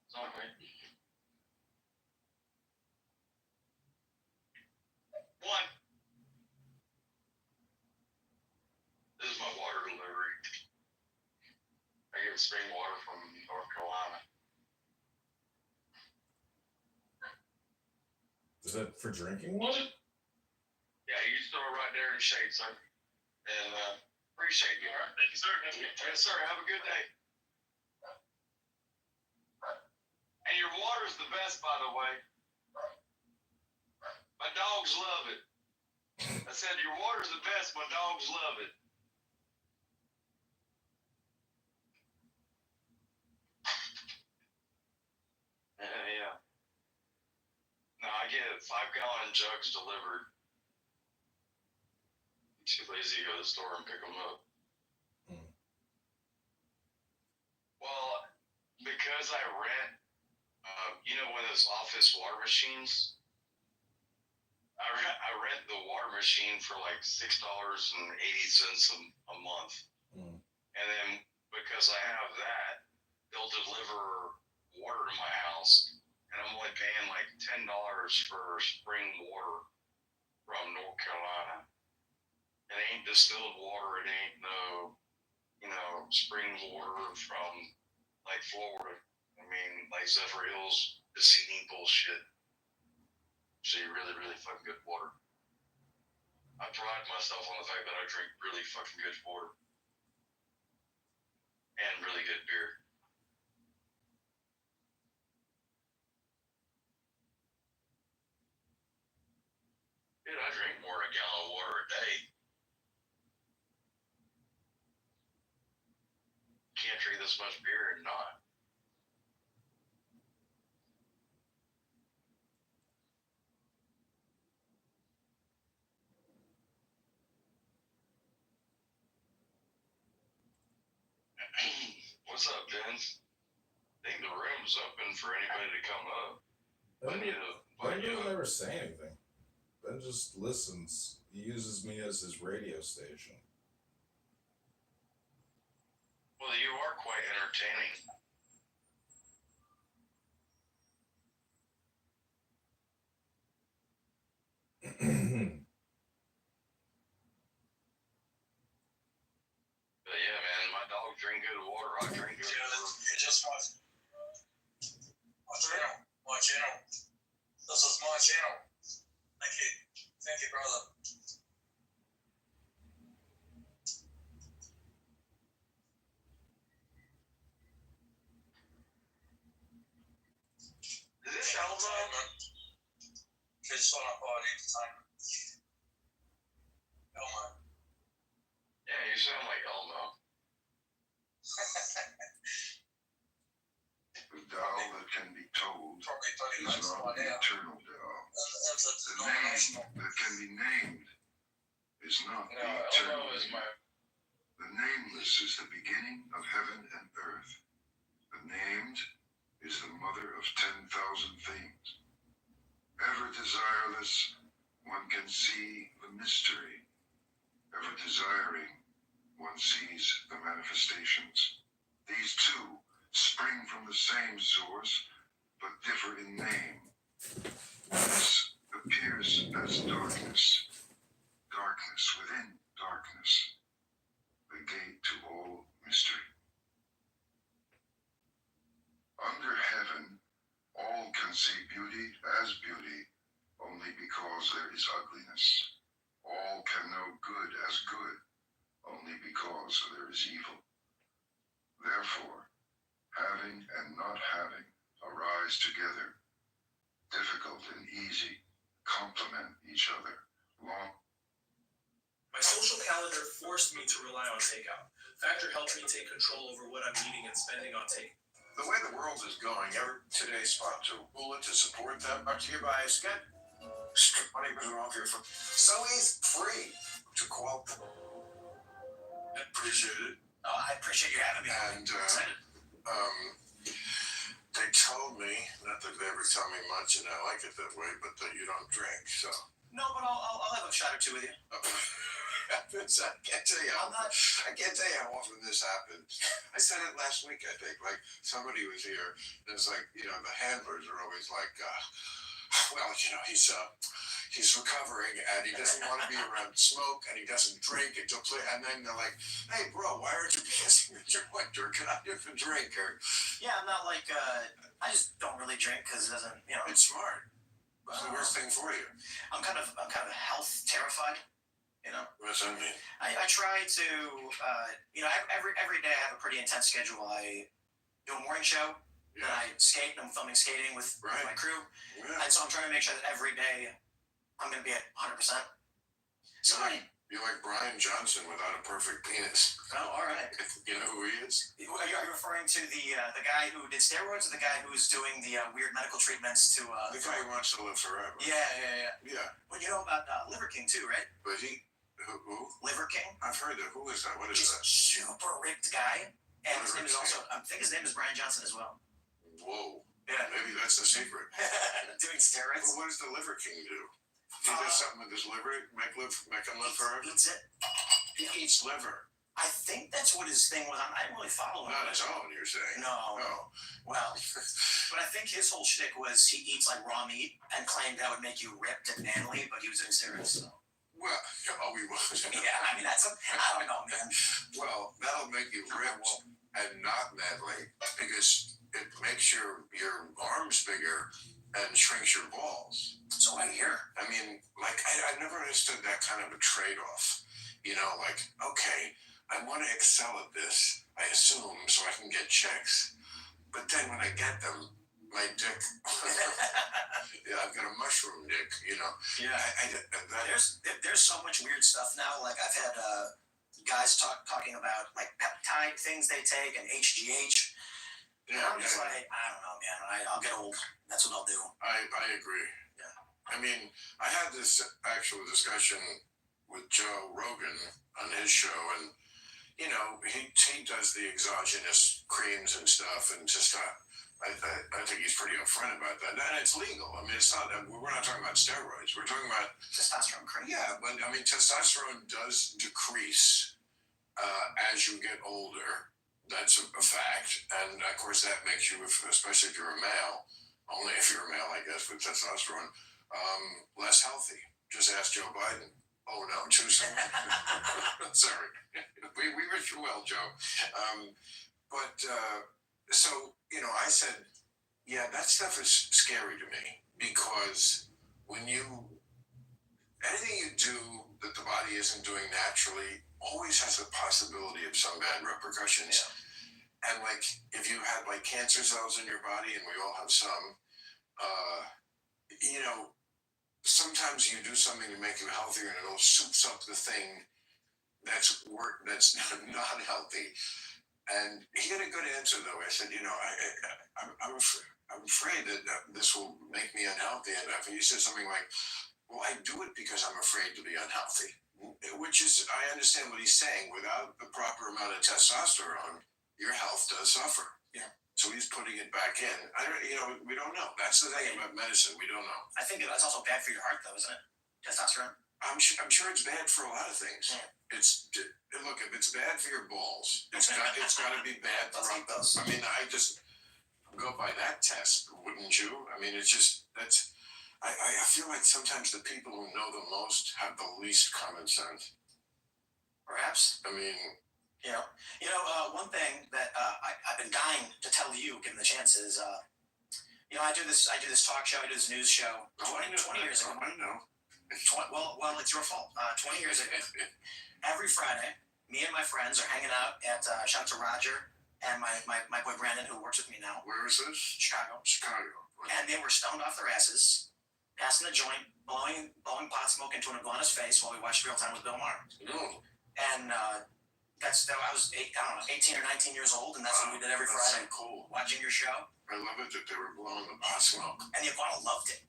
It's all right. One. This is my water delivery. I get spring water from North Carolina. Is that for drinking water? Yeah, you just throw it right there in the shade, sir. And appreciate you. All right. Thank you, sir. Yes, sir. Have a good day. And your water's the best, by the way. My dogs love it. I said your water's the best. My dogs love it. Yeah. No, I get 5-gallon jugs delivered. I'm too lazy to go to the store and pick them up. Well, because I rent, one of those office water machines. I rent the water machine for like $6.80 a month, and then because I have that, they'll deliver water to my house, and I'm only paying like $10 for spring water from North Carolina. It ain't distilled water. It ain't no, spring water from like Florida. I mean, like Zephyr Hills, Piscine bullshit. Actually, really, really fucking good water. I pride myself on the fact that I drink really fucking good water and really good beer. Dude, I drink more than a gallon of water a day. Can't drink this much beer and not. What's up, Ben? I think the room's open for anybody to come up. Ben really never say anything. Ben just listens. He uses me as his radio station. Well, you are quite entertaining. But yeah, man, my dogs drink good water. I drink good water. You just watch my channel. My channel. This is my channel. Thank you. Thank you, brother. Is this Elmo? Kids on a party entertainment. Elmo. Yeah, you sound like Elmo. The Tao that can be told Probably 30 is minutes not by the now. eternal Tao. That's a The denominational. name that can be named is not No, the Elmo eternal. is my. The nameless is the beginning of heaven and earth. The named is the mother of 10,000 things. Ever desireless, one can see the mystery. Ever desiring, one sees the manifestations. These two spring from the same source, but differ in name. This appears as darkness. Darkness within darkness. The gate to all mystery. Under heaven, all can see beauty as beauty only because there is ugliness. All can know good as good only because there is evil. Therefore, having and not having arise together. Difficult and easy complement each other. My social calendar forced me to rely on takeout. Factor helped me take control over what I'm eating and spending on takeout. The way the world is going, today's sponsor, Hula, to support them, brought to you by Sked. Strip 20% off your food. So he's free to quote. Appreciate it. Oh, I appreciate you having me. And they told me, not that they ever tell me much, and I like it that way, but that you don't drink, so. No, but I'll have a shot or two with you. I can't tell you how often this happens. I said it last week, I think. Like, somebody was here, and it's like, the handlers are always like, well, he's recovering, and he doesn't want to be around smoke, and he doesn't drink until and then they're like, hey, bro, why aren't you passing with your winter? Can I have a drink? Or, Yeah, I'm not like, I just don't really drink because it doesn't, it's smart. It's the worst thing for you. I'm kind of health terrified. What's that mean? I try to, every day I have a pretty intense schedule. I do a morning show, then I skate, and I'm filming skating with my crew. Yeah. And so I'm trying to make sure that every day I'm going to be at 100%. So You're like Brian Johnson without a perfect penis. Oh, all right. You know who he is? Are you referring to the guy who did steroids, or the guy who's doing the weird medical treatments to? The guy who wants to live forever. Yeah. Well, you know about Liver King too, right? But who? Liver King. I've heard that. Who is that? What is He's that? a super ripped guy, and his name is Liver also. I think his name is Brian Johnson as well. Whoa. Yeah. Maybe that's the secret. Doing steroids. But what does the Liver King do? He does something with his liver, make him live forever? Eats it. He eats liver. I think that's what his thing was. I didn't really follow him. Not his own, you're saying? No. Oh. Well, but I think his whole shtick was he eats like raw meat and claimed that would make you ripped and manly, but he was doing steroids. So. Well, he was. Yeah, I mean, I don't know, man. Well, that'll make you ripped and not manly because it makes your arms bigger and shrinks your balls. So I hear. I mean, like, I never understood that kind of a trade-off. Like, okay, I want to excel at this, I assume, so I can get chicks. But then when I get them, my dick, I've got a mushroom dick, Yeah. There's so much weird stuff now. Like, I've had guys talking about, like, peptide things they take and HGH. I'm just like, I don't know, man. I'll get old. That's what I'll do. I agree. Yeah. I mean, I had this actual discussion with Joe Rogan on his show, and you know, he does the exogenous creams and stuff, and just I think he's pretty upfront about that, and it's legal. I mean, it's not. We're not talking about steroids. We're talking about Testosterone cream. yeah, but I mean, testosterone does decrease as you get older. That's a fact, and of course that makes you, especially if you're a male, only if you're a male, I guess, with testosterone, less healthy. Just ask Joe Biden. Oh no, too soon. Sorry, we wish you well, Joe. But so you know, I said, yeah, that stuff is scary to me because when anything you do that the body isn't doing naturally always has the possibility of some bad repercussions. Yeah. And like if you had like cancer cells in your body, and we all have some, you know, sometimes you do something to make you healthier, and it'll soups up the thing that's not healthy. And he had a good answer though. I said, you know, I'm afraid that this will make me unhealthy. And he said something like, well, I do it because I'm afraid to be unhealthy. Which is, I understand what he's saying. Without the proper amount of testosterone, your health does suffer. Yeah. So he's putting it back in. We don't know. That's the thing about medicine. We don't know. I think that's also bad for your heart, though, isn't it? Testosterone. I'm sure it's bad for a lot of things. Yeah. Look, if it's bad for your balls, it's got to be bad for those. I mean, I just go by that test, wouldn't you? I mean, it's just I feel like sometimes the people who know the most have the least common sense. Perhaps. I mean, one thing that I've been dying to tell you, given the chance, is I do this talk show, I do this news show 20 years ago. I know. Well, it's your fault. 20 years ago, every Friday, me and my friends are hanging out at shout out to Roger and my boy Brandon, who works with me now. Where is this? Chicago. And they were stoned off their asses, passing the joint, blowing pot smoke into an iguana's face while we watched Real Time with Bill Maher. No. And I was 18 or 19 years old, and that's what we did every Friday. So cool. Watching your show. I love it that they were blowing the pot smoke. And the iguana loved it.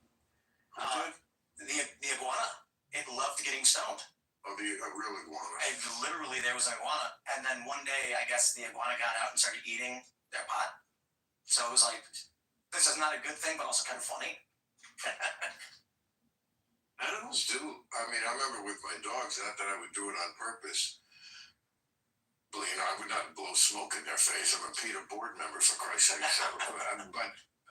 The iguana, it loved getting stoned. Oh, a real iguana. And literally, there was an iguana, and then one day, I guess the iguana got out and started eating their pot. So it was like, this is not a good thing, but also kind of funny. Animals do. I mean, I remember with my dogs, not that I would do it on purpose. I would not blow smoke in their face. I'm a PETA board member, for Christ's sake.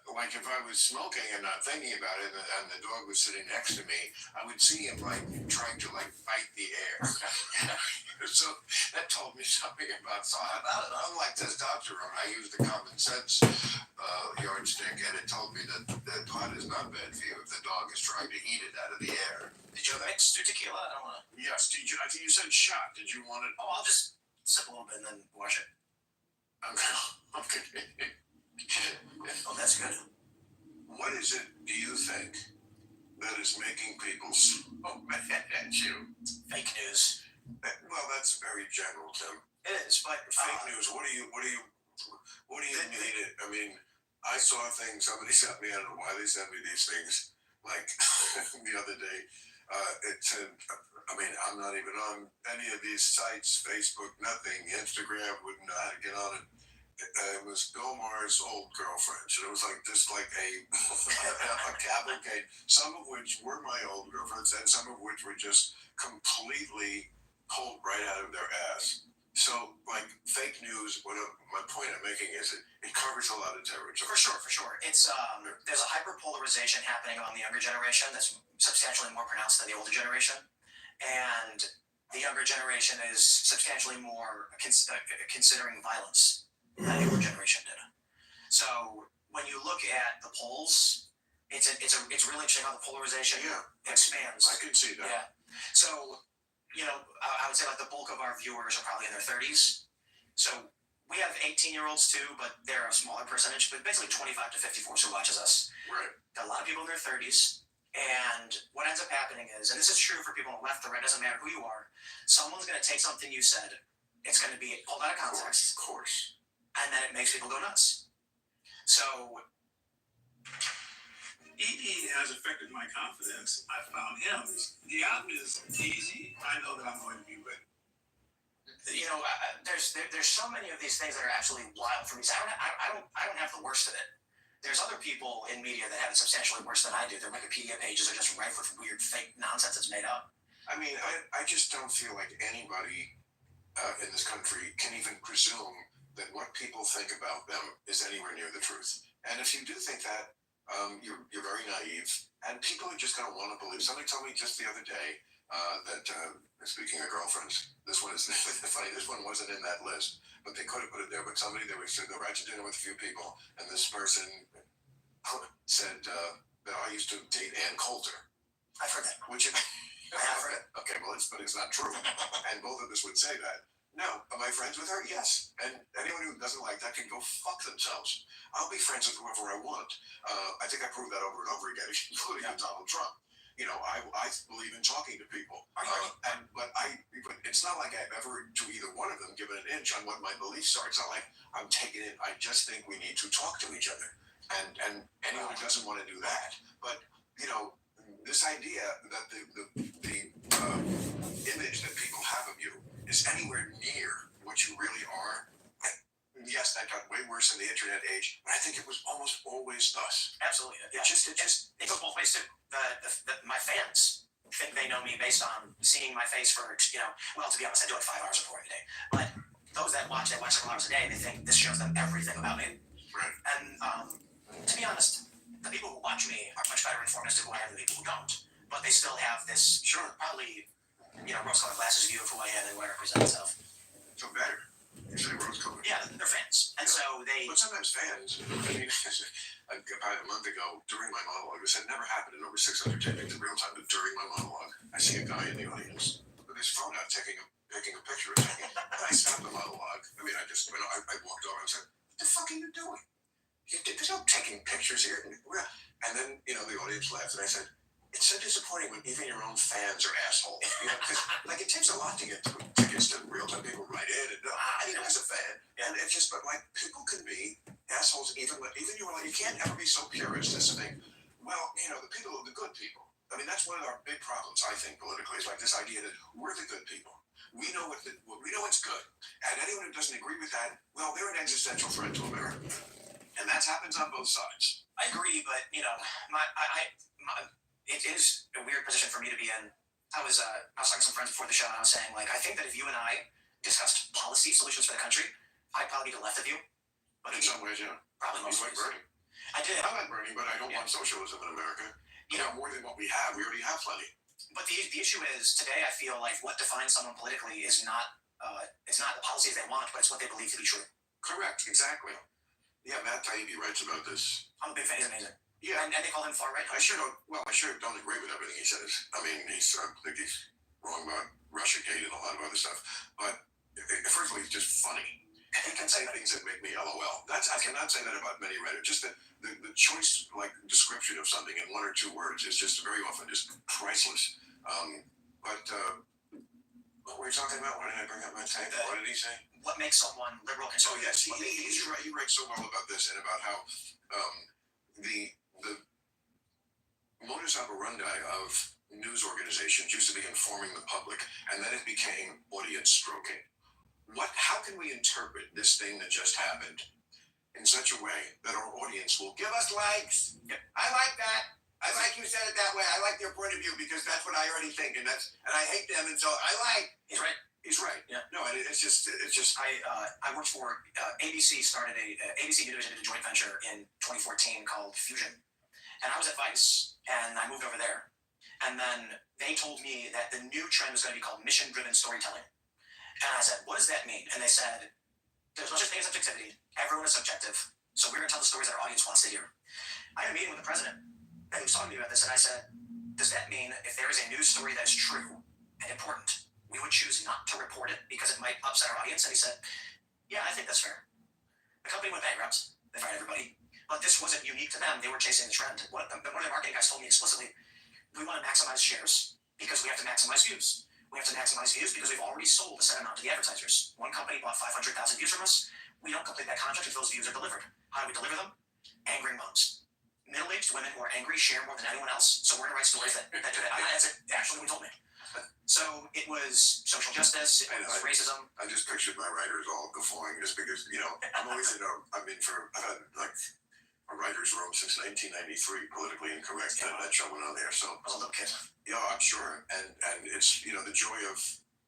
But like if I was smoking and not thinking about it, and the dog was sitting next to me, I would see him like trying to like bite the air. So that told me something about unlike testosterone, I used the common sense yardstick, and it told me that pot is not bad for you if the dog is trying to eat it out of the air. Did you mix tequila? I don't want to. Yes. Did you? I think you said shot. Did you want it? Oh, I'll just sip a little bit and then wash it. Okay. Oh, that's good. What is it, do you think, that is making people so mad at you? Fake news. Well, that's very general, Tim. It is, but fake news. What do you need it? I mean, I saw things. Somebody sent me. I don't know why they sent me these things. Like the other day, it said. I mean, I'm not even on any of these sites. Facebook, nothing. Instagram, wouldn't know how to get on it. It was Bill Maher's old girlfriends, and it was like a cavalcade. Some of which were my old girlfriends, and some of which were just completely pulled right out of their ass. So, like fake news. My point I'm making is it covers a lot of territory. For sure. It's there's a hyperpolarization happening among the younger generation that's substantially more pronounced than the older generation, and the younger generation is substantially more considering violence than the older generation did. So when you look at the polls, it's really interesting how the polarization expands. I can see that. Yeah. So I would say like the bulk of our viewers are probably in their 30s. So we have 18-year-olds too, but they're a smaller percentage. But basically 25 to 54 who watches us. Right. Got a lot of people in their 30s. And what ends up happening is, and this is true for people on the left or right, doesn't matter who you are, someone's going to take something you said, it's going to be pulled out of context. Of course. And then it makes people go nuts. So ED has affected my confidence. I found him. The album is easy. I know that I'm going to be ready. you know, there's so many of these things that are absolutely wild for me. So I don't have the worst of it. There's other people in media that have it substantially worse than I do. Their Wikipedia pages are just rife with weird, fake nonsense that's made up. I mean, I just don't feel like anybody in this country can even presume that what people think about them is anywhere near the truth. And if you do think that, you're very naive, and people are just going to want to believe. Somebody told me just the other day that, speaking of girlfriends, this one is funny. This one wasn't in that list, but they could have put it there. But they were going to go out to dinner with a few people, and this person said that I used to date Ann Coulter. I've heard that. Which I have heard it. Okay, well, but it's not true. And both of us would say that. No, am I friends with her? Yes. And anyone who doesn't like that can go fuck themselves. I'll be friends with whoever I want. I think I proved that over and over again, including with Donald Trump. You know, I believe in talking to people. But it's not like I've ever, to either one of them, given an inch on what my beliefs are. It's not like I'm taking it. I just think we need to talk to each other. And anyone who doesn't want to do that. But, you know, this idea that the image that people have of you is anywhere near what you really are. Yes, that got way worse in the internet age, but I think it was almost always thus. Absolutely. It goes both ways too. My fans think they know me based on seeing my face for, you know, well, to be honest, I do it 5 hours before every day. But those that watch several hours a day, they think this shows them everything about me. Right. And to be honest, the people who watch me are much better informed as to who I am than the people who don't. But they still have this, probably, you know, rose-colored glasses view of who I am and where I present myself. So better. You say rose-colored. Yeah, they're fans. And so they... But sometimes fans, I mean, about a month ago, during my monologue, this had never happened in over 600 tapings in real time, but during my monologue, I see a guy in the audience with his phone out taking a picture of me. And I stopped the monologue. I mean, I walked over and said, what the fuck are you doing? There's no taking pictures here. And then, you know, the audience laughed, and I said, it's so disappointing when even your own fans are assholes. You know, because like it takes a lot to get tickets to real time. People write in and I mean, I was a fan, and it's just, but like people can be assholes even you. Like, you can't ever be so purist as to think, well, you know, the people are the good people. I mean, that's one of our big problems, I think, politically. Is like this idea that we're the good people. We know what's good, and anyone who doesn't agree with that, well, they're an existential threat to America, and that happens on both sides. I agree, but you know, it is a weird position for me to be in. I was talking to some friends before the show, and I was saying, like, I think that if you and I discussed policy solutions for the country, I'd probably be the left of you. But in some ways, yeah. Probably most ways. Bernie. I did. I like Bernie, but I don't want socialism in America. You know, more than what we have. We already have plenty. But the issue is, today I feel like what defines someone politically is not it's not the policies they want, but it's what they believe to be true. Correct, exactly. Yeah, Matt Taibbi writes about this. I'm a big fan. He's amazing. Yeah, and they call him far right. I sure don't agree with everything he says. I mean, I think he's wrong about Russiagate and a lot of other stuff. But first of all, he's just funny. He can say things that make me LOL. I cannot say that about many writers. Just the choice, like description of something in 1 or 2 words is just very often just priceless. But what were we talking about? Why did I bring up Matt Taibbi? What did he say? What makes someone liberal conservative? Oh yes, he writes so well about this and about how the modus operandi of news organizations used to be informing the public, and then it became audience stroking. How can we interpret this thing that just happened in such a way that our audience will give us likes? Yep. I like that. I like you said it that way. I like your point of view because that's what I already think, and I hate them, and so I like. He's right. He's right. Yeah. No, it's just. I worked for ABC. Started ABC Univision did a joint venture in 2014 called Fusion, and I was at Vice, and I moved over there, and then they told me that the new trend was going to be called mission-driven storytelling, and I said, "What does that mean?" And they said, "There's no such thing as objectivity. Everyone is subjective. So we're going to tell the stories that our audience wants to hear." I had a meeting with the president, and he was talking to me about this, and I said, "Does that mean if there is a news story that is true and important, we would choose not to report it because it might upset our audience?" And he said, "Yeah, I think that's fair." The company went bankrupt. They fired everybody. But this wasn't unique to them. They were chasing the trend. One of the marketing guys told me explicitly, we want to maximize shares because we have to maximize views. We have to maximize views because we've already sold a set amount to the advertisers. One company bought 500,000 views from us. We don't complete that contract if those views are delivered. How do we deliver them? Angry moms. Middle-aged women who are angry share more than anyone else. So we're going to write stories that do that. That's actually what he told me. So it was social justice, it was racism. I just pictured my writers all guffawing just because, I'm always I've had like a writer's room since 1993, politically incorrect. Yeah. That show went on there. So, I was a little kid. yeah, I'm sure. And it's, the joy of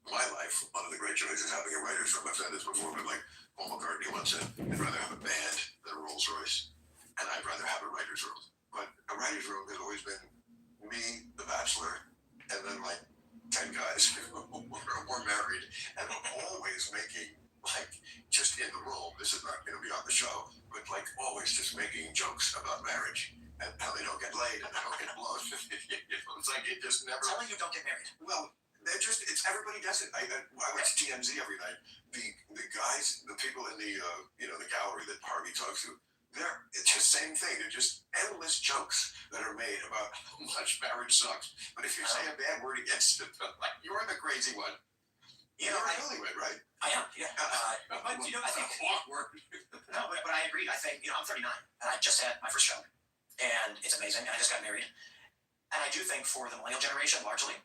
my life. One of the great joys is having a writer's room. I've said this before, but like Paul McCartney once said, I'd rather have a band than a Rolls Royce. And I'd rather have a writer's room. But a writer's room has always been me, the bachelor, and then like 10 guys who were married and always making, like, just in the room, this is not going to be on the show, but like always just making jokes about marriage and how they don't get laid and they don't get blown. It's like it just never. Telling you don't get married. Well, it's everybody does it. I watch TMZ every night. The guys, the people in the the gallery that Harvey talks to, it's the same thing. They're just endless jokes that are made about how much marriage sucks. But if you say a bad word against it, like you're the crazy one. You're a newlywed, right? I am, yeah. But I think awkward. no, but I agree. I think I'm 39 and I just had my first child, and it's amazing. And I just got married, and I do think for the millennial generation, largely,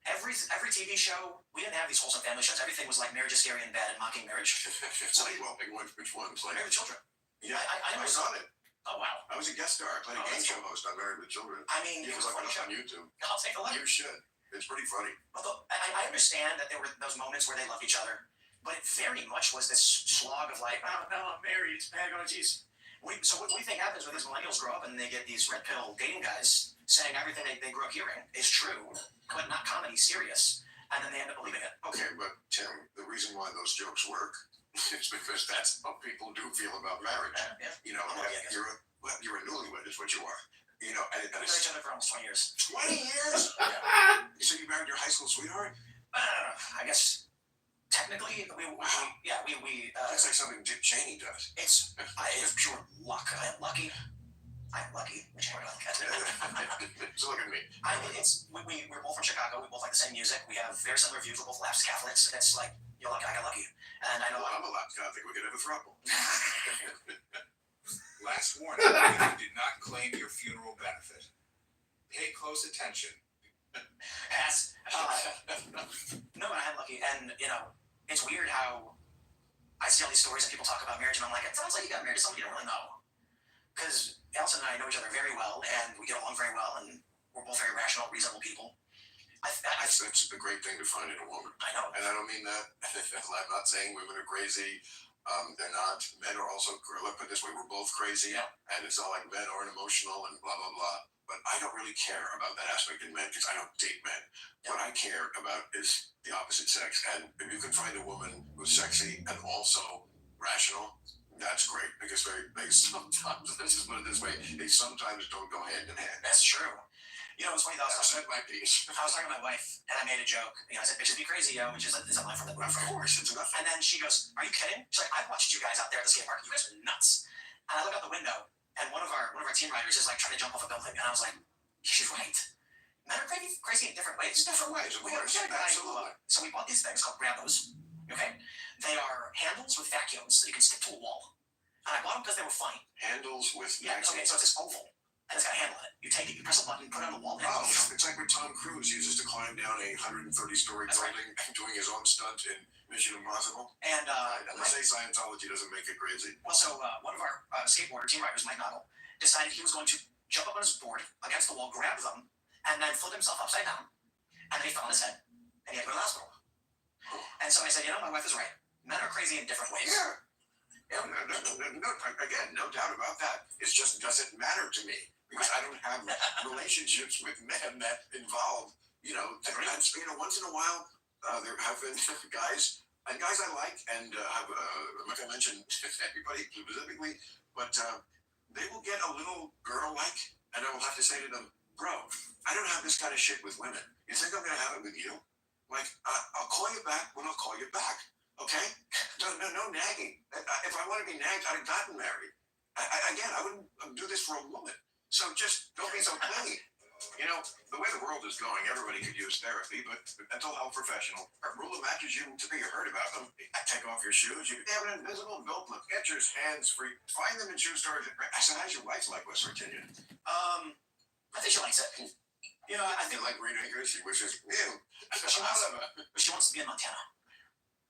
every TV show, we didn't have these wholesome family shows. Everything was like marriage is scary and bad and mocking marriage. So which ones? Like Married with Children. Yeah, I was on it. Oh wow. I was a guest star. I played a game show host on Married with Children. I mean, it was like on YouTube. I'll take a look. You should. It's pretty funny. Although I understand that there were those moments where they loved each other, but it very much was this slog of like, oh no, I'm married, it's bad, oh geez. So what do we think happens when these millennials grow up and they get these red pill dating guys saying everything they grew up hearing is true, but not comedy, serious, and then they end up believing it? Okay, but Tim, the reason why those jokes work is because that's how people do feel about marriage. Yeah. You're a newlywed is what you are. And we've known each other for almost 20 years. 20 years? Yeah. So you married your high school sweetheart? I guess technically we That's like something Dick Cheney does. It's pure luck. I am lucky. Whichever I like. So look at me. I mean, we're both from Chicago. We both like the same music. We have very similar views. We're both lapsed Catholics. It's like you're lucky. I got lucky. And I know I'm a lapsed Catholic. We could have a throuple. Last warning, if you did not claim your funeral benefit, pay close attention. Yes. No, but I am lucky. And, it's weird how I see all these stories and people talk about marriage, and I'm like, it sounds like you got married to somebody you don't really know. Because Allison and I know each other very well, and we get along very well, and we're both very rational, reasonable people. That's a great thing to find in a woman. I know. And I don't mean that. I'm not saying women are crazy. They're not. Men are also, let's put it this way, we're both crazy. Yeah. And it's not like men aren't emotional and blah, blah, blah. But I don't really care about that aspect in men because I don't date men. Yeah. What I care about is the opposite sex. And if you can find a woman who's sexy and also rational, that's great because they sometimes, let's just put it this way, they sometimes don't go hand in hand. That's true. It's funny though. I said my piece. I was talking to my wife, and I made a joke. I said, "Bitches be crazy, yo," which is a line from the. Of course, it's enough. And then she goes, "Are you kidding?" She's like, "I've watched you guys out there at the skate park. You guys are nuts." And I look out the window, and one of our team riders is like trying to jump off a building, and I was like, "She's right. Men are crazy in different ways. Different ways, of course. Absolutely. So we bought these things called Grambos. Okay, they are handles with vacuums that you can stick to a wall. And I bought them because they were funny. Handles with vacuums. Okay, so it's this oval. And it's got a handle on it. You take it, you press a button, put it on the wall. It's like what Tom Cruise uses to climb down a 130-story building, doing his own stunt in Mission Impossible. And they say Scientology doesn't make it crazy. Well, so one of our skateboarder team riders, Mike Noggle, decided he was going to jump up on his board against the wall, grab them, and then flip himself upside down. And then he fell on his head, and he had to go to the hospital. And so I said, my wife is right. Men are crazy in different ways. Yeah. Again, no doubt about that. It just doesn't matter to me. Because I don't have relationships with men that involve, once in a while, there have been guys I like, and like I mentioned, everybody specifically, but they will get a little girl-like, and I will have to say to them, bro, I don't have this kind of shit with women. You think I'm going to have it with you? Like, I'll call you back when I'll call you back, okay? No nagging. If I want to be nagged, I'd have gotten married. I wouldn't do this for a woman. So just don't be so clingy. The way the world is going, everybody could use therapy, but mental health professional, a rule of matches you heard about them. Take off your shoes. You have an invisible notebook. Get your hands free. Find them in shoe stores. I said, how's your wife like West Virginia? I think she likes it. You know, I think like Green Acres, she wishes, ew. she wants to be in Montana.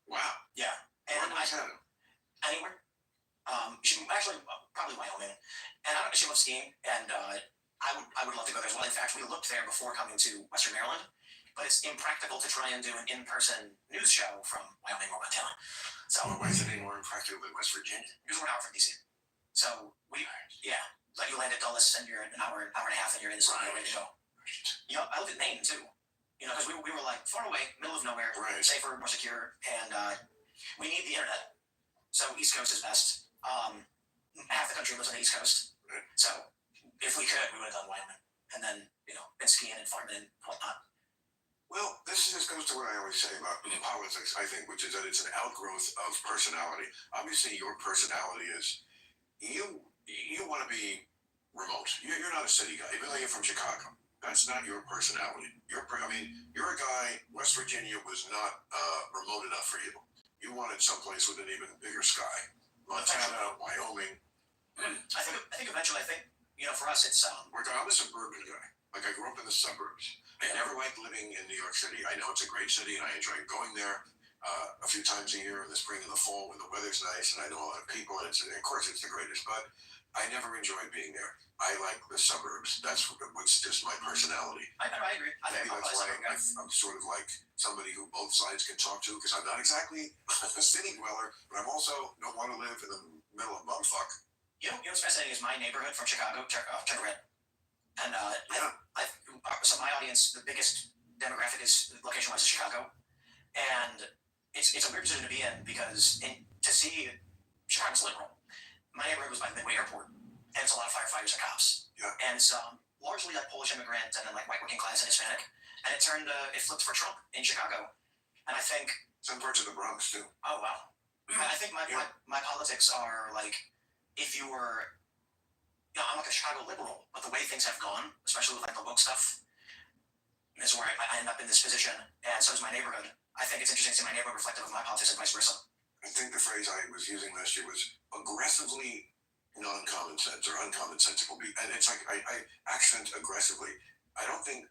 Wow. Yeah. Where And in Montana? anywhere. She actually probably Wyoming, and I don't know. She loves skiing, and I would love to go there as well. In fact, we looked there before coming to Western Maryland, but it's impractical to try and do an in-person news show from Wyoming or Montana. So Why is it any more impractical than West Virginia? because we're an hour from DC. So like you land at Dulles and you're an hour and a half, and you're in the studio ready to go. You know, I lived in Maine too. You know, because we were like far away, middle of nowhere, Right. safer, more secure, and we need the internet. So East Coast is best. Half the country lives on the East Coast. Right. So if we could, we would have done Wyoming, and then been skiing and farming and whatnot. Well, this goes to what I always say about politics, I think, which is that it's an outgrowth of personality. Obviously, your personality is you want to be remote. You're not a city guy, even though you're from Chicago. That's not your personality. You're a guy. West Virginia was not remote enough for you. You wanted someplace with an even bigger sky. Montana, Wyoming. I think eventually, for us, it's I'm a suburban guy. Like, I grew up in the suburbs. I never liked living in New York City. I know it's a great city, and I enjoy going there a few times a year in the spring and the fall when the weather's nice, and I know a lot of people, and of course it's the greatest, but I never enjoyed being there. I like the suburbs. That's what's just my personality. I agree. Maybe that's why I'm sort of like somebody who both sides can talk to, because I'm not exactly a city dweller, but I'm also don't want to live in the middle of bumfuck. You know what's fascinating is my neighborhood from Chicago, Turner Red. And so my audience, the biggest demographic is location-wise is Chicago, and it's a weird position to be in because to see Chicago's liberal. My neighborhood was by the Midway Airport, and it's a lot of firefighters and cops. Yeah. And it's largely like Polish immigrant and then like white working class and Hispanic, and it flipped for Trump in Chicago, and I think some parts of the Bronx too. Oh wow. I think my politics are like if you were. I'm like a Chicago liberal, but the way things have gone, especially with like the woke stuff, is where I end up in this position, and so is my neighborhood. I think it's interesting to see my neighborhood reflective of my politics and vice versa. I think the phrase I was using last year was aggressively non-common sense or uncommonsensical, and it's like I accent aggressively. I don't think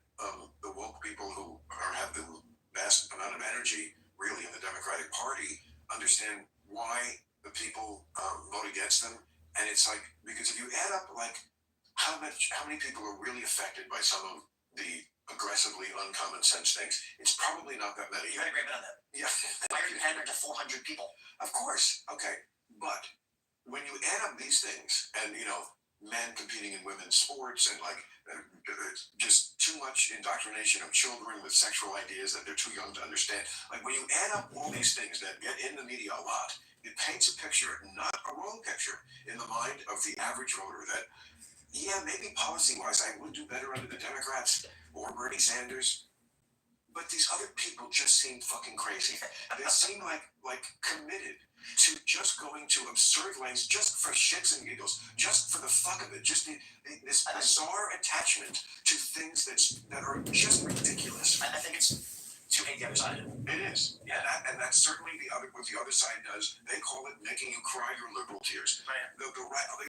the woke people who have the vast amount of energy really in the Democratic Party understand why the people vote against them. And it's like, because if you add up like how many people are really affected by some of the aggressively uncommon sense things, it's probably not that many. You had a great bit on that. Yeah. Why are you pandering to 400 people? Of course. Okay. But when you add up these things and, men competing in women's sports and like just too much indoctrination of children with sexual ideas that they're too young to understand. Like when you add up all these things that get in the media a lot, it paints a picture, not a wrong picture, in the mind of the average voter that, yeah, maybe policy-wise I would do better under the Democrats or Bernie Sanders, but these other people just seem fucking crazy. They seem like committed to just going to absurd lengths just for shits and giggles, just for the fuck of it, just this bizarre attachment to things that are just ridiculous. I think it's to hate the other side. It is. Yeah. And that's certainly what the other side does. They call it making you cry your liberal tears. Right. The